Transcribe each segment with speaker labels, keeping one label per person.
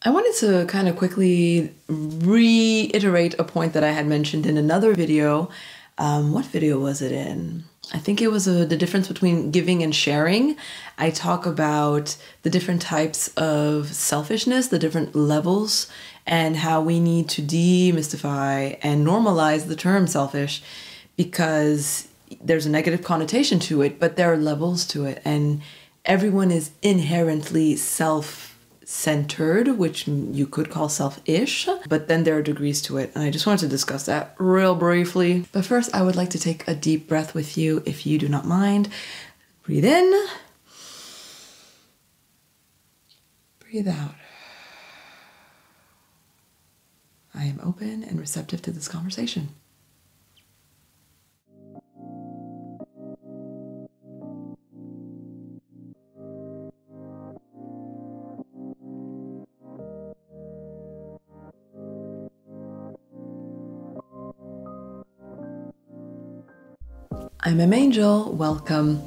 Speaker 1: I wanted to kind of quickly reiterate a point that I had mentioned in another video. What video was it in? I think it was the difference between giving and sharing. I talk about the different types of selfishness, the different levels, and how we need to demystify and normalize the term selfish, because there's a negative connotation to it, but there are levels to it, and everyone is inherently self-centered, which you could call selfish, but then there are degrees to it, and I just wanted to discuss that real briefly. But first, I would like to take a deep breath with you, if you do not mind. Breathe in. Breathe out. I am open and receptive to this conversation. I'm Angel, welcome.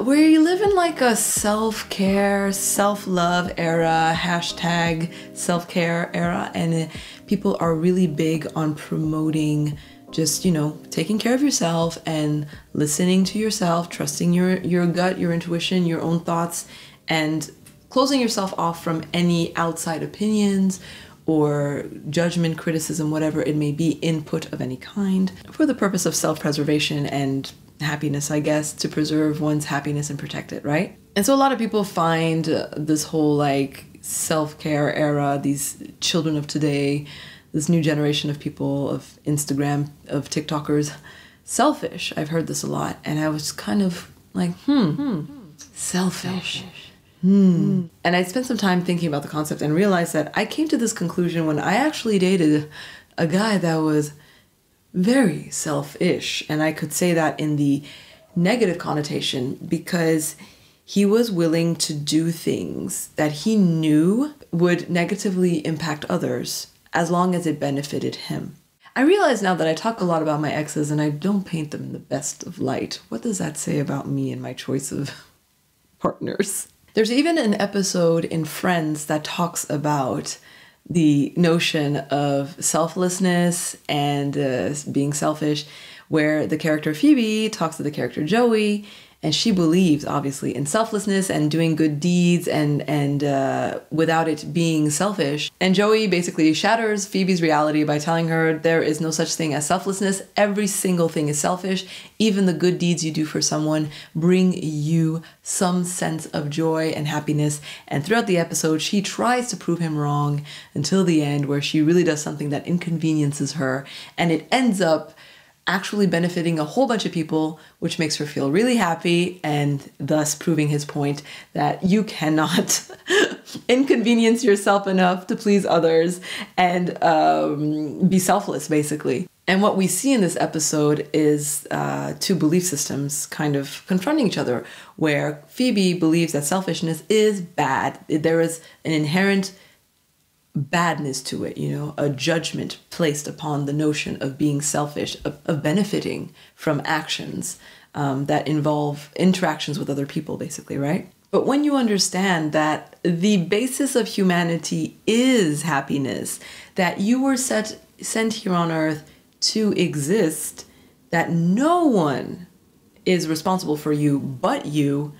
Speaker 1: We live in like a self-care, self-love era, hashtag SelfCare Era, and people are really big on promoting just, taking care of yourself and listening to yourself, trusting your gut, your intuition, your own thoughts, and closing yourself off from any outside opinions or judgment, criticism, whatever it may be, input of any kind, for the purpose of self-preservation and happiness, I guess, to preserve one's happiness and protect it, right? And so a lot of people find this whole like self-care era, these children of today, this new generation of people, of Instagram, of TikTokers, selfish. I've heard this a lot, and I was kind of like, selfish. And I spent some time thinking about the concept and realized that I came to this conclusion when I actually dated a guy that was very selfish. And I could say that in the negative connotation, because he was willing to do things that he knew would negatively impact others as long as it benefited him. I realize now that I talk a lot about my exes and I don't paint them in the best of light. What does that say about me and my choice of partners? There's even an episode in Friends that talks about the notion of selflessness and being selfish, where the character Phoebe talks to the character Joey, and she believes, obviously, in selflessness and doing good deeds and without it being selfish. And Joey basically shatters Phoebe's reality by telling her there is no such thing as selflessness. Every single thing is selfish. Even the good deeds you do for someone bring you some sense of joy and happiness. And throughout the episode, she tries to prove him wrong until the end, where she really does something that inconveniences her. And it ends up actually benefiting a whole bunch of people, which makes her feel really happy, and thus proving his point that you cannot inconvenience yourself enough to please others and be selfless, basically. And what we see in this episode is two belief systems kind of confronting each other, where Phoebe believes that selfishness is bad. There is an inherent badness to it, a judgment placed upon the notion of being selfish, of benefiting from actions that involve interactions with other people, basically, right? But when you understand that the basis of humanity is happiness, that you were sent here on earth to exist, that no one is responsible for you but you,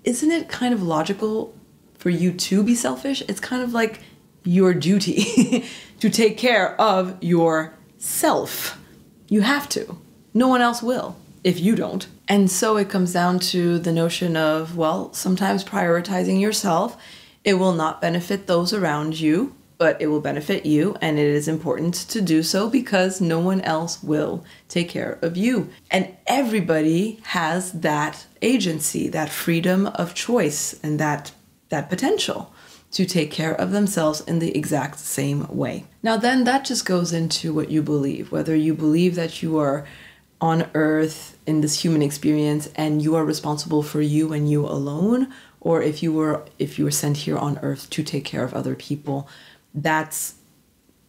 Speaker 1: isn't it kind of logical for you to be selfish? It's kind of like your duty to take care of yourself. You have to. No one else will if you don't. And so it comes down to the notion of, well, sometimes prioritizing yourself, it will not benefit those around you, but it will benefit you, and it is important to do so because no one else will take care of you. And everybody has that agency, that freedom of choice, and that potential to take care of themselves in the exact same way. Now then, that just goes into what you believe, whether you believe that you are on earth in this human experience and you are responsible for you and you alone, or if you were sent here on earth to take care of other people. That's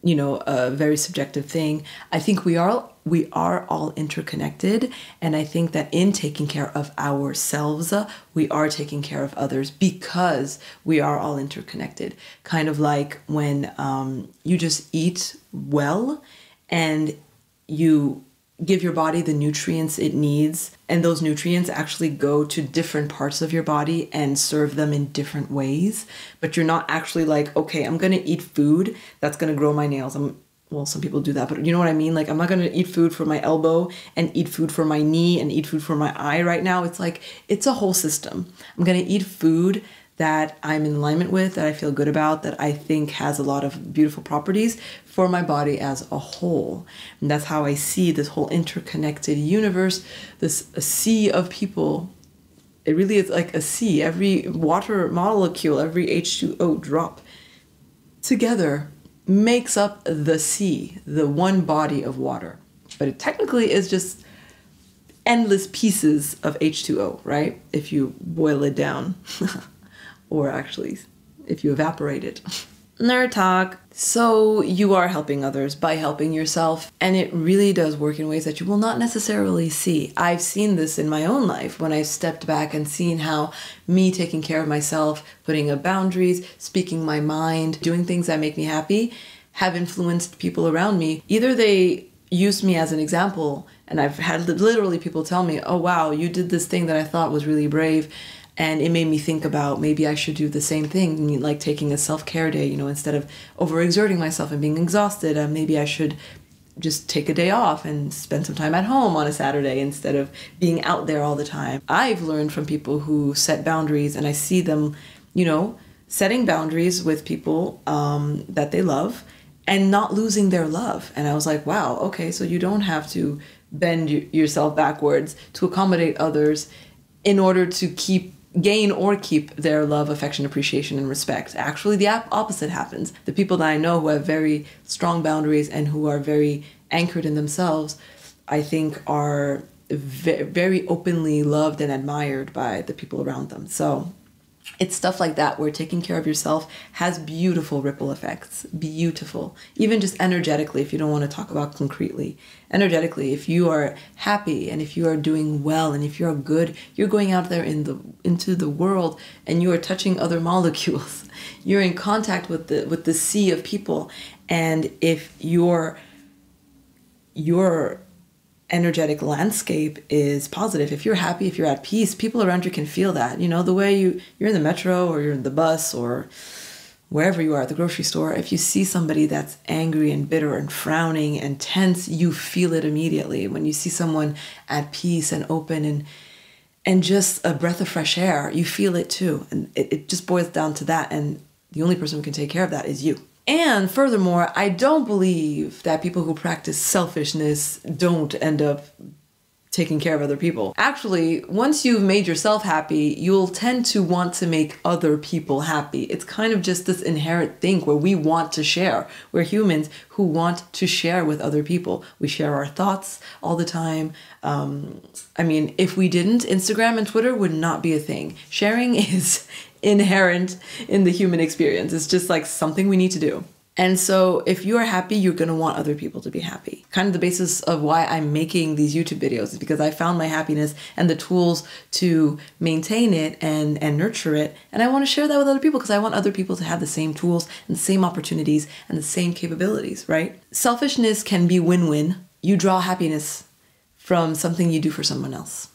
Speaker 1: a very subjective thing. I think we are we are all interconnected. And I think that in taking care of ourselves, we are taking care of others because we are all interconnected. Kind of like when you just eat well and you give your body the nutrients it needs, and those nutrients actually go to different parts of your body and serve them in different ways. But you're not actually like, okay, I'm going to eat food that's going to grow my nails. Well, some people do that, but you know what I mean? Like, I'm not going to eat food for my elbow and eat food for my knee and eat food for my eye right now. It's like, it's a whole system. I'm going to eat food that I'm in alignment with, that I feel good about, that I think has a lot of beautiful properties for my body as a whole. And that's how I see this whole interconnected universe, this sea of people. It really is like a sea. Every water molecule, every H2O drop together makes up the sea, the one body of water. But it technically is just endless pieces of H2O, right? If you boil it down. Or actually, if you evaporate it. Nerd talk. So you are helping others by helping yourself, and it really does work in ways that you will not necessarily see. I've seen this in my own life when I've stepped back and seen how me taking care of myself, putting up boundaries, speaking my mind, doing things that make me happy, have influenced people around me. Either they used me as an example, and I've had literally people tell me, oh wow, you did this thing that I thought was really brave, and it made me think about maybe I should do the same thing, like taking a self-care day, instead of overexerting myself and being exhausted, maybe I should just take a day off and spend some time at home on a Saturday instead of being out there all the time. I've learned from people who set boundaries, and I see them, setting boundaries with people that they love and not losing their love. And I was like, wow, okay, so you don't have to bend yourself backwards to accommodate others in order to gain or keep their love, affection, appreciation, and respect. Actually, the opposite happens. The people that I know who have very strong boundaries and who are very anchored in themselves, I think are very openly loved and admired by the people around them. So it's stuff like that where taking care of yourself has beautiful ripple effects. Beautiful. Even just energetically, if you don't want to talk about concretely. Energetically, if you are happy and if you are doing well and if you're good, you're going out there into the world and you are touching other molecules. You're in contact with the sea of people. And if your energetic landscape is positive, if you're happy, if you're at peace, people around you can feel that. The way you're in the metro or you're in the bus or wherever you are at the grocery store, if you see somebody that's angry and bitter and frowning and tense, you feel it immediately. When you see someone at peace and open and just a breath of fresh air, you feel it too. And it just boils down to that. And the only person who can take care of that is you. And furthermore, I don't believe that people who practice selfishness don't end up taking care of other people. Actually, once you've made yourself happy, you'll tend to want to make other people happy. It's kind of just this inherent thing where we want to share. We're humans who want to share with other people. We share our thoughts all the time. If we didn't, Instagram and Twitter would not be a thing. Sharing is inherent in the human experience. It's just like something we need to do. And so if you are happy, you're going to want other people to be happy. Kind of the basis of why I'm making these YouTube videos is because I found my happiness and the tools to maintain it and nurture it. And I want to share that with other people because I want other people to have the same tools and the same opportunities and the same capabilities, right? Selfishness can be win-win. You draw happiness from something you do for someone else.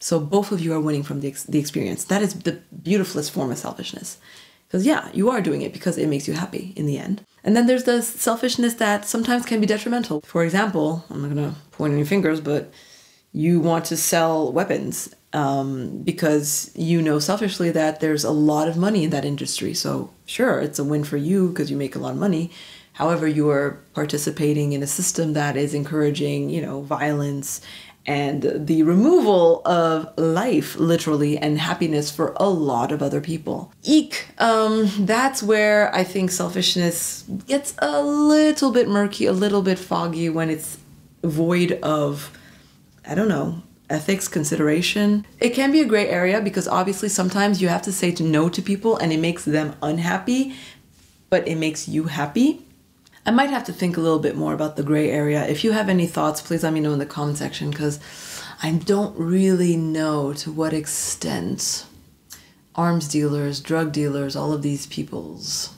Speaker 1: So both of you are winning from the experience. That is the beautifulest form of selfishness. Because yeah, you are doing it because it makes you happy in the end. And then there's the selfishness that sometimes can be detrimental. For example, I'm not going to point any fingers, but you want to sell weapons because you know selfishly that there's a lot of money in that industry. So sure, it's a win for you because you make a lot of money. However, you are participating in a system that is encouraging, violence and the removal of life, literally, and happiness for a lot of other people. Eek! That's where I think selfishness gets a little bit murky, a little bit foggy when it's void of, ethics, consideration. It can be a gray area because obviously sometimes you have to say no to people and it makes them unhappy, but it makes you happy. I might have to think a little bit more about the gray area. If you have any thoughts, please let me know in the comment section, because I don't really know to what extent arms dealers, drug dealers, all of these peoples,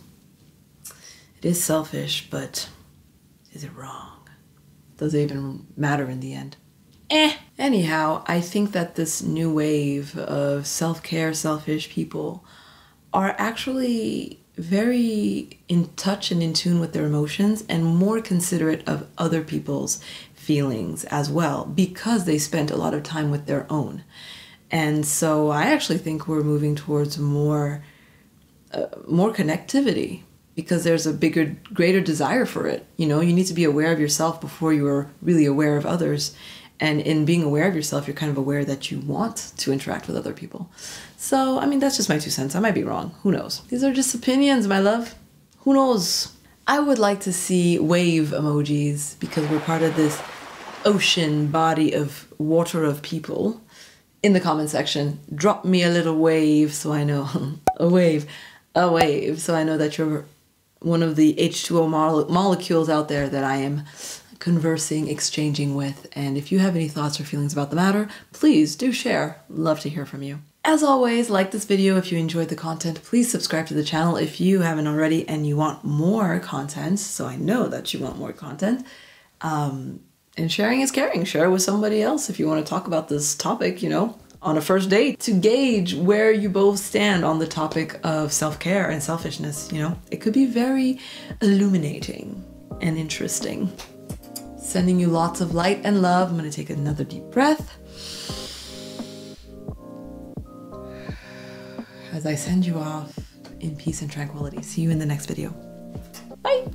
Speaker 1: it is selfish, but is it wrong? Does it even matter in the end? Anyhow, I think that this new wave of self-care, selfish people are actually very in touch and in tune with their emotions and more considerate of other people's feelings as well, because they spent a lot of time with their own. And so I actually think we're moving towards more connectivity, because there's a greater desire for it. You know, you need to be aware of yourself before you are really aware of others. And in being aware of yourself, you're kind of aware that you want to interact with other people. So, I mean, that's just my 2 cents. I might be wrong. Who knows? These are just opinions, my love. Who knows? I would like to see wave emojis, because we're part of this ocean body of water of people. In the comment section, drop me a little wave so I know. a wave, so I know that you're one of the H2O molecules out there that I am conversing, exchanging with. And if you have any thoughts or feelings about the matter, please do share. Love to hear from you. As always, like this video if you enjoyed the content. Please subscribe to the channel if you haven't already and you want more content, so I know that you want more content. And sharing is caring. Share with somebody else if you want to talk about this topic, you know, on a first date, to gauge where you both stand on the topic of self-care and selfishness. You know, it could be very illuminating and interesting. Sending you lots of light and love. I'm going to take another deep breath as I send you off in peace and tranquility. See you in the next video. Bye.